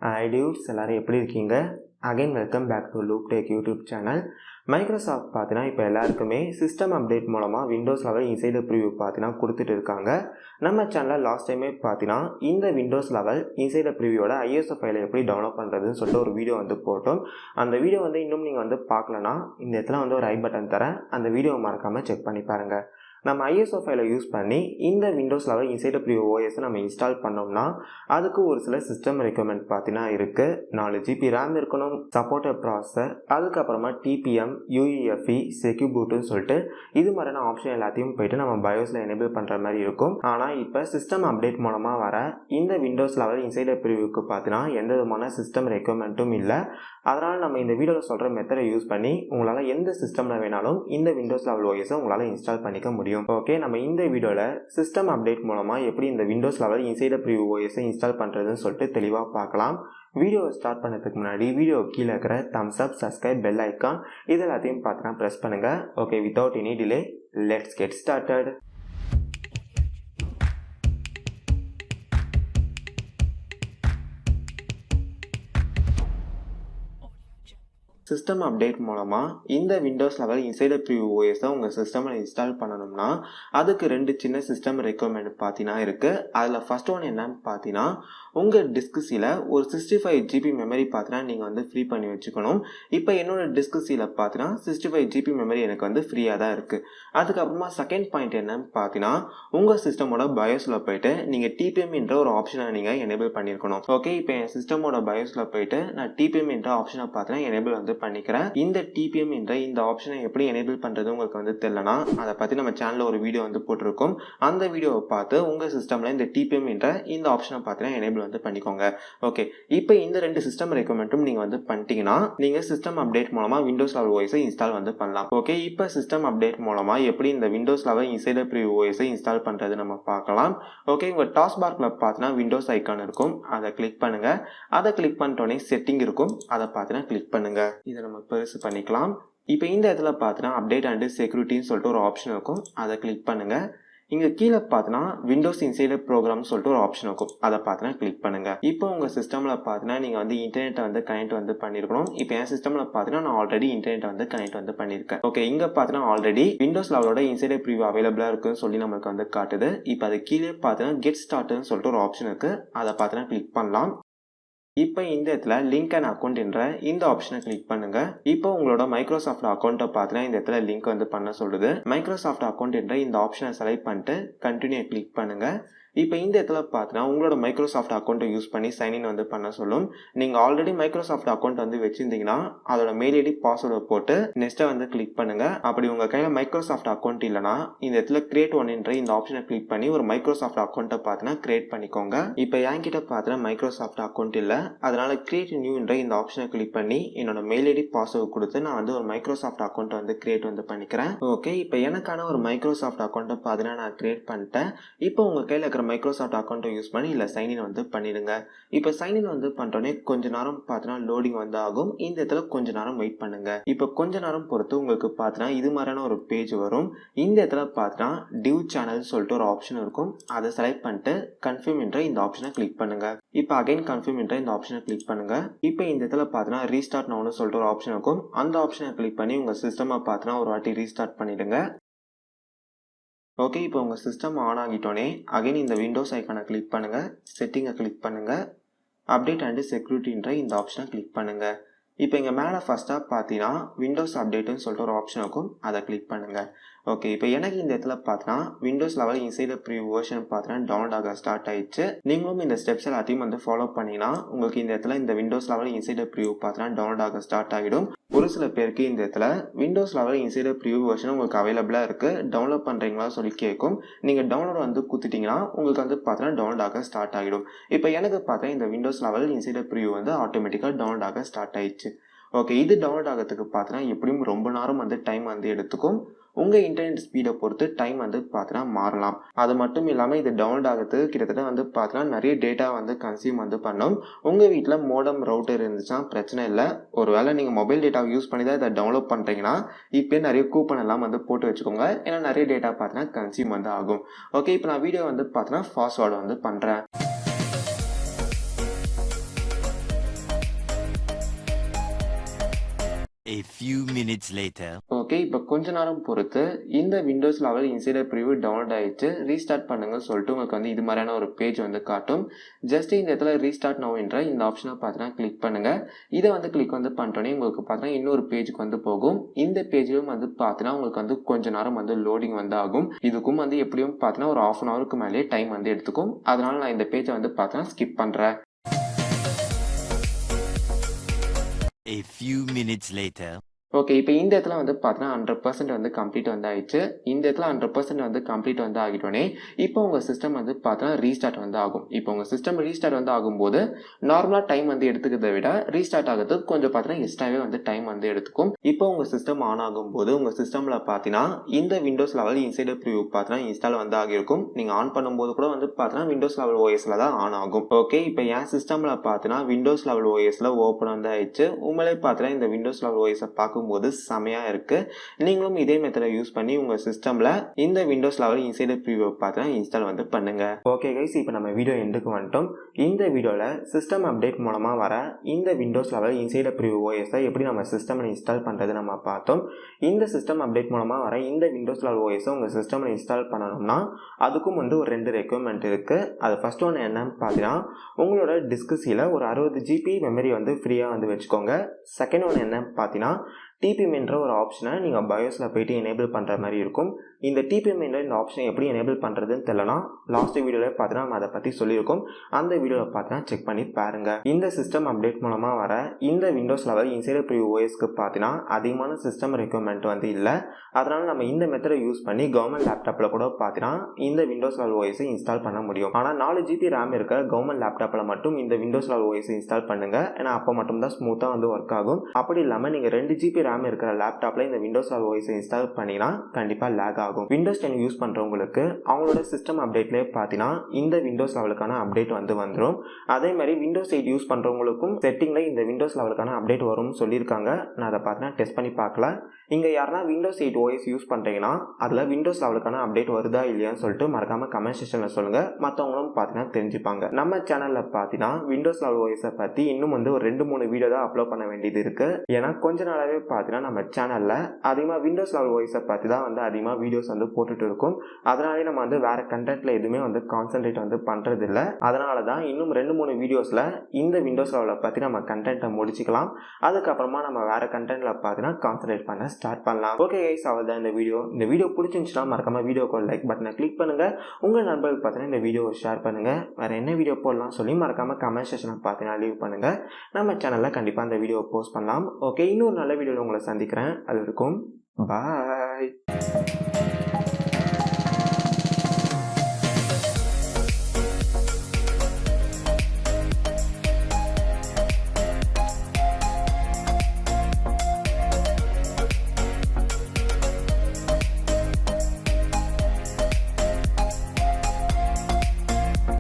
Hi dudes, எல்லாரும் எப்படி இருக்கீங்க? Again welcome back to Loop Tech YouTube channel. Microsoft பார்த்தீங்கன்னா இப்போ எல்லாருக்குமே சிஸ்டம் அப்டேட் மூலமாக விண்டோஸ் லெவல் இன்சைடர் ப்ரிவ்யூ பார்த்தீங்கன்னா கொடுத்துட்டு இருக்காங்க. நம்ம சேனலில் லாஸ்ட் டைமே பார்த்தீங்கன்னா இந்த விண்டோஸ் லெவல் இன்சைடர் ப்ரிவ்யூவோட ஐஎஸ்ஓ ஃபைலை எப்படி டவுன்லோட் பண்ணுறதுன்னு சொல்லிட்டு ஒரு வீடியோ போட்டோம். அந்த வீடியோ இன்னும் நீங்கள் பார்க்கலன்னா இந்த இடத்துல ஒரு ஐ பட்டன் தரேன், அந்த வீடியோவை மறக்காமல் செக் பண்ணி பாருங்கள். நம்ம ஐஎஸ்ஓ ஃபைலை யூஸ் பண்ணி இந்த விண்டோஸ் லெவல் இன்சைடர் ப்ரிவ்யூ ஓஎஸை நம்ம இன்ஸ்டால் பண்ணோம்னா அதுக்கு ஒரு சில சிஸ்டம் ரெக்யர்மெண்ட் பார்த்தீங்கன்னா இருக்குது. 4 GB RAM இருக்கணும், சப்போர்ட்டட் ப்ராசஸர், அதுக்கப்புறமா TPM, UEFI, sᴜ괘 சொல்லிட்டு இது மாதிரியான ஆப்ஷன் எல்லாத்தையும் போயிட்டு நம்ம பயோஸில் எனேபிள் பண்ணுற மாதிரி இருக்கும். ஆனால் இப்போ சிஸ்டம் அப்டேட் மூலமாக வர இந்த விண்டோஸ் லெவல் இன்சைடர் ப்ரிவ்யூக்கு பார்த்தீங்கன்னா எந்த விதமான சிஸ்டம் ரெக்யர்மெண்ட்டும் இல்லை. அதனால் நம்ம இந்த வீடியோவில் சொல்கிற மெத்தடை யூஸ் பண்ணி உங்களால் எந்த சிஸ்டமில் வேணாலும் இந்த விண்டோஸ் லெவல் ஓஎஸை உங்களால் இன்ஸ்டால் பண்ணிக்க முடியும். ஓகே, நம்ம இந்த வீடியோவில் சிஸ்டம் அப்டேட் மூலமாக எப்படி இந்த விண்டோஸ் லெவல் இன்சைடர் ப்ரிவ்யூ ஓஎஸை இன்ஸ்டால் பண்ணுறதுன்னு சொல்லிட்டு தெளிவாக பார்க்கலாம். வீடியோவை ஸ்டார்ட் பண்ணதுக்கு முன்னாடி வீடியோ கீழே இருக்கிற தம்ஸ் அப், சப்ஸ்கிரைப், பெல் ஐக்கான் இது எல்லாத்தையும் பார்த்தீங்கன்னா ப்ரெஸ் பண்ணுங்கள். Okay, without any delay let's get started. System update மூலமாக இந்த விண்டோஸ் லெவல் இன்சைடர் ப்ரிவ்யூ ஓஎஸை உங்கள் சிஸ்டமில் இன்ஸ்டால் பண்ணணும்னா அதுக்கு 2 சின்ன சிஸ்டம் ரெக்யர்மெண்ட் பார்த்தீங்கன்னா இருக்குது. அதில் ஃபர்ஸ்ட் ஒன் என்னன்னு பார்த்தீங்கன்னா உங்கள் டிஸ்கில் ஒரு 65 GB மெமரி பார்த்தீங்கன்னா நீங்கள் ஃப்ரீ பண்ணி வச்சுக்கணும். இப்போ என்னோட டிஸ்கில் பார்த்தீங்கன்னா 65 GB மெமரி எனக்கு ஃப்ரீயாக தான் இருக்குது. அதுக்கப்புறமா செகண்ட் பாயிண்ட் என்னன்னு பார்த்தீங்கன்னா உங்கள் சிஸ்டமோட பயோஸில் போயிட்டு நீங்கள் TPM என்ற ஒரு ஆப்ஷனை நீங்கள் எனேபிள் பண்ணியிருக்கணும். ஓகே, இப்போ என் சிஸ்டமோட பயோஸில் போயிட்டு நான் TPM என்ற ஆப்ஷனை பார்த்தீங்கன்னா எனேபிள் பண்ணிக்கிறேன். இந்த TPM என்ற இந்த ஆப்ஷனை எப்படி எனேபிள் பண்றது உங்களுக்கு தெரியலனா அதை பத்தி நம்ம சேனல்ல ஒரு வீடியோ போட்டிருக்கோம். அந்த வீடியோவை பார்த்து உங்க சிஸ்டம்ல இந்த TPM என்ற இந்த ஆப்ஷனை பார்த்தீங்கன்னா எனேபிள் பண்ணிக்கோங்க. ஓகே, இப்போ இந்த 2 சிஸ்டம் ரெக்யர்மெண்ட்டும் நீங்க பண்ணிட்டீங்கன்னா நீங்க சிஸ்டம் அப்டேட் மூலமா விண்டோஸ் லெவல் ஓஎஸை இன்ஸ்டால் பண்ணலாம். ஓகே, இப்போ சிஸ்டம் அப்டேட் மூலமா எப்படி இந்த விண்டோஸ் லெவல் இன்சைடர் ப்ரிவ்யூ ஓஎஸை இன்ஸ்டால் பண்றது நம்ம பார்க்கலாம். ஓகே, உங்க டாஸ்க் பார்ல பார்த்தீங்கன்னா விண்டோஸ் ஐகான் இருக்கும், அதை கிளிக் பண்ணுங்க. அதை கிளிக் பண்ணிட்டோனே செட்டிங் இருக்கும், அதை பார்த்தீங்கன்னா கிளிக் பண்ணுங்க. இதை நம்ம பெருசு பண்ணிக்கலாம். இப்போ இந்த இடத்துல பார்த்தீங்கன்னா அப்டேட் அண்ட் செக்யூரிட்டின்னு சொல்லிட்டு ஒரு ஆப்ஷன் இருக்கும், அதை கிளிக் பண்ணுங்க. இங்கே கீழே பார்த்தீங்கன்னா விண்டோஸ் இன்சைடர் ப்ரோக்ராம்னு சொல்லிட்டு ஒரு ஆப்ஷன் இருக்கும், அதை பார்த்தீங்கன்னா கிளிக் பண்ணுங்க. இப்போ உங்கள் சிஸ்டமில் பார்த்தீங்கன்னா நீங்கள் இன்டர்நெட்டை கனெக்ட் பண்ணியிருக்கணும். இப்போ என் சிஸ்டமில் பார்த்தீங்கன்னா நான் ஆல்ரெடி இன்டர்நெட்டை கனெக்ட் பண்ணியிருக்கேன். ஓகே, இங்கே பார்த்தீங்கன்னா ஆல்ரெடி விண்டோஸ் லெவலோட இன்சைடர் ப்ரிவ்யூ அவைலபிளாக இருக்குன்னு சொல்லி நமக்கு காட்டுது. இப்போ அது கீழே பார்த்தீங்கன்னா கெட் ஸ்டார்ட்னு சொல்லிட்டு ஒரு ஆப்ஷன் இருக்குது, அதை பார்த்தீங்கன்னா கிளிக் பண்ணலாம். இப்போ இந்த இடத்துல லிங்க் அண்ட் அக்கௌண்ட் என்ற இந்த ஆப்ஷனை கிளிக் பண்ணுங்க. இப்போ உங்களோட மைக்ரோசாஃப்ட் அக்கௌண்ட்டை பார்த்தீங்கன்னா இந்த இடத்துல லிங்க் பண்ண சொல்லுது. மைக்ரோசாஃப்ட் அக்கௌண்ட் என்ற இந்த ஆப்ஷனை செலக்ட் பண்ணிட்டு கண்டினியூ கிளிக் பண்ணுங்க. இப்போ இந்த இடத்துல பார்த்தீங்கன்னா உங்களோட மைக்ரோசாஃப்ட் அக்கௌண்ட்டை யூஸ் பண்ணி சைன்இன் பண்ண சொல்லும். நீங்கள் ஆல்ரெடி மைக்ரோசாஃப்ட் அக்கௌண்ட் வச்சிருந்தீங்கன்னா அதோட மெயில் ஐடி பாஸ்வேர்டை போட்டு நெக்ஸ்ட்டை கிளிக் பண்ணுங்க. அப்படி உங்கள் கையில் மைக்ரோசாஃப்ட் அக்கௌண்ட் இல்லைனா இந்த இடத்துல கிரியேட் ஒன் என்ற இந்த ஆப்ஷனை கிளிக் பண்ணி ஒரு மைக்ரோசாஃப்ட் அக்கௌண்ட்டை பார்த்தீங்கன்னா கிரியேட் பண்ணிக்கோங்க. இப்போ என்கிட்ட பார்த்தீங்கன்னா மைக்ரோசாஃப்ட் அக்கௌண்ட் இல்லை, அதனால கிரியேட் நியூ என்ற இந்த ஆப்ஷனை கிளிக் பண்ணி என்னோட மெயில் ஐடி பாஸ்வேர்டு கொடுத்து நான் ஒரு மைக்ரோசாஃப்ட் அக்கௌண்ட்டை கிரியேட் பண்ணிக்கிறேன். ஓகே, இப்போ எனக்கான ஒரு மைக்ரோசாஃப்ட் அக்கௌண்ட்டை பார்த்தீங்கன்னா நான் கிரியேட் பண்ணிட்டேன். இப்போ உங்கள் கையில் இருக்கிற மைக்ரோசாஃப்ட் அக்கௌண்ட்டை யூஸ் பண்ணி இல்லை சைன்இன் பண்ணிடுங்க. இப்போ சைன்இன் பண்ணுறோன்னே கொஞ்ச நேரம் பார்த்தீங்கன்னா லோடிங் ஆகும். இந்த இடத்துல கொஞ்ச நேரம் வெயிட் பண்ணுங்க. இப்போ கொஞ்ச நேரம் பொறுத்து உங்களுக்கு பார்த்தீங்கன்னா இது மாதிரியான ஒரு பேஜ் வரும். இந்த இடத்துல பார்த்தீங்கன்னா டிவ் சேனல் சொல்லிட்டு ஒரு ஆப்ஷன் இருக்கும், அதை செலக்ட் பண்ணிட்டு கன்ஃபார்ம் என்ற இந்த ஆப்ஷனை கிளிக் பண்ணுங்க. இப்போ அகைன் கன்ஃபார்ம் என்ற இந்த ஆப்ஷனை கிளிக் பண்ணுங்க. இப்போ இந்த இடத்துல பார்த்தீங்கன்னா ரீஸ்டார்ட் நவுன்னு சொல்லிட்டு ஒரு ஆப்ஷன் இருக்கும், அந்த ஆப்ஷனை கிளிக் பண்ணி உங்கள் சிஸ்டமை பார்த்தீங்கன்னா ஒரு வாட்டி ரீஸ்டார்ட் பண்ணிடுங்க. ஓகே, இப்போ உங்கள் சிஸ்டம் ஆன் ஆகிட்டோன்னே அகைன் இந்த விண்டோஸ் ஐக்கானை கிளிக் பண்ணுங்கள், செட்டிங்கை கிளிக் பண்ணுங்கள், அப்டேட் அண்ட் செக்யூரிட்டின்ற இந்த ஆப்ஷனை கிளிக் பண்ணுங்கள். இப்போ இங்கே மேலே ஃபஸ்ட்டாக பார்த்தீங்கன்னா விண்டோஸ் அப்டேட்டுன்னு சொல்லிட்டு ஒரு ஆப்ஷன் இருக்கும், அதை கிளிக் பண்ணுங்கள். ஓகே, இப்போ எனக்கு இந்த இடத்துல பார்த்தீங்கன்னா Windows eleven insider preview version பார்த்தீங்கன்னா டவுன்லோட் ஆக ஸ்டார்ட் ஆயிடுச்சு. நீங்களும் இந்த ஸ்டெப்ஸ் எல்லாத்தையும் ஃபாலோ பண்ணிங்கன்னா உங்களுக்கு இந்த இடத்துல இந்த விண்டோஸ் லெவல் இன்சைடர் ப்ரிவ்யூ பார்த்தீங்கன்னா டவுன்லோட் ஆக ஸ்டார்ட் ஆகிடும். ஒரு சில பேருக்கு இந்த இடத்துல Windows eleven insider preview version உங்களுக்கு அவைலபிளாக இருக்குது, டவுன்லோட் பண்ணுறீங்களா சொல்லி கேட்கும். நீங்கள் டவுன்லோட் கொடுத்துட்டீங்கன்னா உங்களுக்கு பார்த்தீங்கன்னா டவுன்லோட் ஆக ஸ்டார்ட் ஆகிடும். இப்போ எனக்கு பார்த்தா இந்த விண்டோஸ் லெவல் இன்சைடர் ப்ரிவ்யூ ஆட்டோமேட்டிக்காக டவுன்லோட் ஆக ஸ்டார்ட் ஆயிடுச்சு. ஓகே, இது டவுன்லோட் ஆகிறதுக்கு பார்த்தீங்கன்னா எப்படியும் ரொம்ப நேரம் டைம் எடுத்துக்கும். உங்கள் இன்டர்நெட் ஸ்பீடை பொறுத்து டைம் பார்த்தீங்கன்னா மாறலாம். அது மட்டும் இல்லாமல் இது டவுன்லோட் ஆகிறதுக்கு கிட்டத்தட்ட பார்த்தீங்கன்னா நிறைய டேட்டா கன்சியூம் பண்ணும். உங்கள் வீட்டில் மோடம் ரவுட்டர் இருந்துச்சுன்னா பிரச்சனை இல்லை. ஒரு வேளை நீங்கள் மொபைல் டேட்டாவை யூஸ் பண்ணி தான் இதை டவுன்லோட் பண்ணுறீங்கன்னா இப்போ நிறைய கூப்பன் எல்லாம் போட்டு வச்சுக்கோங்க, ஏன்னா நிறைய டேட்டா பார்த்தீங்கன்னா கன்சியூம் ஆகும். ஓகே, இப்போ நான் வீடியோ பார்த்தீங்கன்னா ஃபாஸ்ட் ஃபார்வர்டு பண்ணுறேன். A few minutes later. Okay, இப்போ கொஞ்ச நேரம் பொறுத்து இந்த Windows eleven insider preview download ஆயிடுச்சு. ரீஸ்டார்ட் பண்ணுங்கன்னு சொல்லிட்டு உங்களுக்கு வந்து இது மாதிரியான ஒரு பேஜ் வந்து காட்டும். ஜஸ்ட் இந்த இடத்துல ரீஸ்டார்ட் நவ் என்ற இந்த ஆப்ஷனை பார்த்தீங்கன்னா கிளிக் பண்ணுங்க. இதை வந்து கிளிக் வந்து பண்ணிட்டோன்னே உங்களுக்கு பார்த்தீங்கன்னா இன்னொரு பேஜுக்கு வந்து போகும். இந்த பேஜிலும் வந்து பார்த்தீங்கன்னா உங்களுக்கு வந்து கொஞ்ச நேரம் வந்து லோடிங் வந்து ஆகும். இதுக்கும் வந்து எப்படியும் பார்த்தீங்கன்னா ஒரு 1/2 hourக்கு மேலே டைம் வந்து எடுத்துக்கும். அதனால நான் இந்த பேஜை வந்து பார்த்தீங்கன்னா ஸ்கிப் பண்ணுறேன். A few minutes later. Okay, இப்போ இந்த இடத்துல வந்து பார்த்தீங்கன்னா 100% வந்து கம்ப்ளீட் வந்து ஆயிடுச்சு. இந்த இடத்துல 100% வந்து கம்ப்ளீட் வந்து ஆகிட்டோன்னே இப்போ உங்கள் சிஸ்டம் வந்து பார்த்தீங்கன்னா ரீஸ்டார்ட் வந்து ஆகும். இப்போ உங்கள் சிஸ்டம் ரீஸ்டார்ட் வந்து ஆகும்போது நார்மலாக டைம் வந்து எடுத்துக்கிறத விட ரீஸ்டார்ட் ஆகிறதுக்கு கொஞ்சம் பார்த்தீங்கன்னா எக்ஸ்ட்ராவே வந்து டைம் வந்து எடுத்துக்கும். இப்போ உங்கள் சிஸ்டம் ஆன் ஆகும்போது உங்கள் சிஸ்டமில் பார்த்தீங்கன்னா இந்த விண்டோஸ் லெவல் இன்சைடர் ப்ரிவ்யூ பார்த்தீங்கன்னா இன்ஸ்டால் வந்து ஆகியிருக்கும். நீங்கள் ஆன் பண்ணும்போது கூட வந்து பார்த்தீங்கன்னா விண்டோஸ் லெவல் ஓஎஸில் தான் ஆன் ஆகும். ஓகே, இப்போ என் சிஸ்டமில் பார்த்தீங்கன்னா விண்டோஸ் லெவல் ஓஎஸில் ஓப்பன் வந்து ஆயிடுச்சு. உங்களே பார்த்தீங்கன்னா இந்த விண்டோஸ் லெவல் ஓஎஸை பார்க்கும்போது செமையா இருக்கு. நீங்களும் இதே மெத்தடை யூஸ் பண்ணி உங்க சிஸ்டம்ல இந்த விண்டோஸ் லெவல் இன்சைடர் ப்ரிவ்யூ பார்த்தா இன்ஸ்டால் வந்து பண்ணுங்க. ஓகே கைஸ், இப்போ நம்ம வீடியோ எண்டுக்கு வந்துட்டோம். இந்த வீடியோல சிஸ்டம் அப்டேட் மூலமா வர இந்த விண்டோஸ் லெவல் இன்சைடர் ப்ரிவ்யூ ஓஎஸை எப்படி நம்ம சிஸ்டம்ல இன்ஸ்டால் பண்றது நம்ம பார்த்தோம். இந்த சிஸ்டம் அப்டேட் மூலமா வர இந்த விண்டோஸ் லெவல் ஓஎஸை உங்க சிஸ்டம்ல இன்ஸ்டால் பண்ணணும்னா அதுக்கும் வந்து ஒரு 2 ரெக்யர்மெண்ட் இருக்கு. அது ஃபர்ஸ்ட் ஒன்று என்னன்னு பார்த்தீங்கன்னா உங்களோட டிஸ்கில் ஒரு 60 GB மெமரி வந்து ஃப்ரீயாக வந்து வச்சுக்கோங்க. செகண்ட் ஒன்று என்னன்னு பார்த்தீங்கன்னா TPM என்ற ஒரு ஆப்ஷனை நீங்கள் பயோஸில் போயிட்டு எனேபிள் பண்ணுற மாதிரி இருக்கும். இந்த TPM என்ற இந்த ஆப்ஷனை எப்படி எனேபிள் பண்ணுறதுன்னு தெரியலனா லாஸ்ட் வீடியோவில் பார்த்தீங்கன்னா நம்ம அதை பற்றி சொல்லியிருக்கோம். அந்த வீடியோவில் பார்த்தீங்கன்னா செக் பண்ணி பாருங்க. இந்த சிஸ்டம் அப்டேட் மூலமாக வர இந்த விண்டோஸ் லெவல் இன்சைடர் ப்ரிவ்யூ ஓஎஸ்க்கு பார்த்தீங்கன்னா அதிகமான சிஸ்டம் ரெக்யர்மெண்ட் வந்து இல்லை. அதனால நம்ம இந்த மெத்தடை யூஸ் பண்ணி கவர்மெண்ட் லேப்டாப்பில் கூட பார்த்தீங்கன்னா இந்த விண்டோஸ் லெவல் ஓஎஸை இன்ஸ்டால் பண்ண முடியும். ஆனால் 4 GB RAM இருக்க கவர்மெண்ட் லேப்டாப்பில் மட்டும் இந்த விண்டோஸ் லெவல் ஓஎஸை இன்ஸ்டால் பண்ணுங்க. ஏன்னா அப்போ மட்டும் தான் ஸ்மூத்தாக வந்து ஒர்க் ஆகும். அப்படி இல்லாமல் நீங்கள் 2 GB RAM இருக்கிற லேப்டாப்ல இந்த விண்டோஸ் லெவல் ஓஎஸை இன்ஸ்டால் பண்ணினா கண்டிப்பாக லேக் ஆகும். விண்டோஸ் 10 யூஸ் பண்ணுறவங்களுக்கு அவங்களோட சிஸ்டம் அப்டேட்லேயே பார்த்தீங்கன்னா இந்த விண்டோஸ் லெவலுக்கான அப்டேட் வந்து வந்துடும். அதே மாதிரி விண்டோஸ் 8 யூஸ் பண்ணுறவங்களுக்கும் செட்டிங்கில் இந்த விண்டோஸ் லெவலுக்கான அப்டேட் வரும்னு சொல்லியிருக்காங்க. நான் அதை பார்த்தீங்கன்னா டெஸ்ட் பண்ணி பார்க்கல. இங்கே யாருன்னா விண்டோஸ் 8 OS யூஸ் பண்ணுறீங்கன்னா அதில் விண்டோஸ் லெவலுக்கான அப்டேட் வருதா இல்லையான்னு சொல்லிட்டு மறக்காம கமெண்ட் செக்ஷனில் சொல்லுங்கள். மற்றவங்களும் பார்த்தீங்கன்னா தெரிஞ்சுப்பாங்க. நம்ம சேனலில் பார்த்தீங்கன்னா விண்டோஸ் லெவல் ஓஎஸை பற்றி இன்னும் வந்து ஒரு 2-3 வீடியோ தான் அப்லோட் பண்ண வேண்டியது இருக்குது. ஏன்னா கொஞ்ச நாளாகவே பார்த்தீங்கன்னா நம்ம சேனலில் அதிகமாக விண்டோஸ் லெவல் ஓஎஸை பற்றி தான் வந்து அதிகமாக வீடியோஸ் வந்து போட்டுட்டு இருக்கும். அதனாலே நம்ம வந்து வேறு கண்டென்ட்டில் எதுவுமே வந்து கான்சென்ட்ரேட் வந்து பண்ணுறது இல்லை. அதனால தான் இன்னும் 2-3 வீடியோஸில் இந்த விண்டோஸ் லெவலை பற்றி நம்ம கண்டென்ட்டை முடிச்சுக்கலாம். அதுக்கப்புறமா நம்ம வேறு கண்டென்ட்டில் பார்த்தீங்கன்னா கான்சென்ட்ரேட் பண்ண ஸ்டார்ட் பண்ணலாம். ஓகே கைஸ், அவ்வளோதான் இந்த வீடியோ பிடிச்சிருந்துச்சுன்னா மறக்காம வீடியோக்கு லைக் பட்டனை கிளிக் பண்ணுங்கள். உங்கள் நண்பர்கள் பார்த்தீங்கன்னா இந்த வீடியோவை ஷேர் பண்ணுங்கள். வேறு என்ன வீடியோ போடலாம் சொல்லி மறக்காம கமெண்ட் செக்ஷனில் பார்த்தீங்கன்னா லீவ் பண்ணுங்கள். நம்ம சேனலில் கண்டிப்பாக அந்த வீடியோ போஸ்ட் பண்ணலாம். ஓகே, இன்னொரு நல்ல வீடியோவில் உங்களை சந்திக்கிறேன். அது வரைக்கும் பாய்.